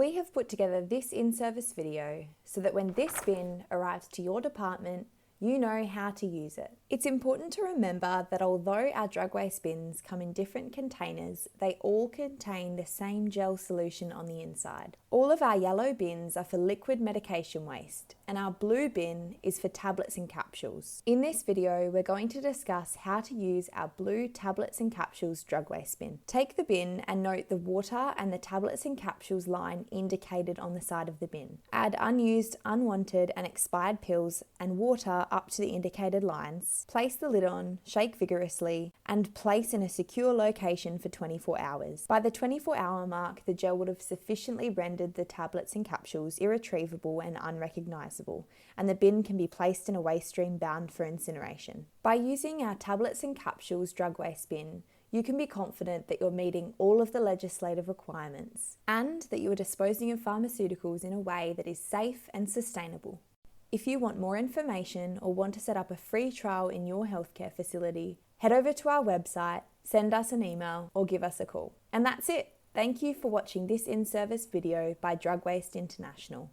We have put together this in-service video so that when this bin arrives to your department, you know how to use it. It's important to remember that although our drug waste bins come in different containers, they all contain the same gel solution on the inside. All of our yellow bins are for liquid medication waste, and our blue bin is for tablets and capsules. In this video, we're going to discuss how to use our blue tablets and capsules drug waste bin. Take the bin and note the water and the tablets and capsules line indicated on the side of the bin. Add unused, unwanted and expired pills and water up to the indicated lines. Place the lid on, shake vigorously, and place in a secure location for 24 hours. By the 24-hour mark, the gel would have sufficiently rendered the tablets and capsules irretrievable and unrecognisable, and the bin can be placed in a waste stream bound for incineration. By using our tablets and capsules drug waste bin, you can be confident that you're meeting all of the legislative requirements and that you are disposing of pharmaceuticals in a way that is safe and sustainable. If you want more information or want to set up a free trial in your healthcare facility, head over to our website, send us an email or give us a call. And that's it. Thank you for watching this in-service video by Drugwaste International.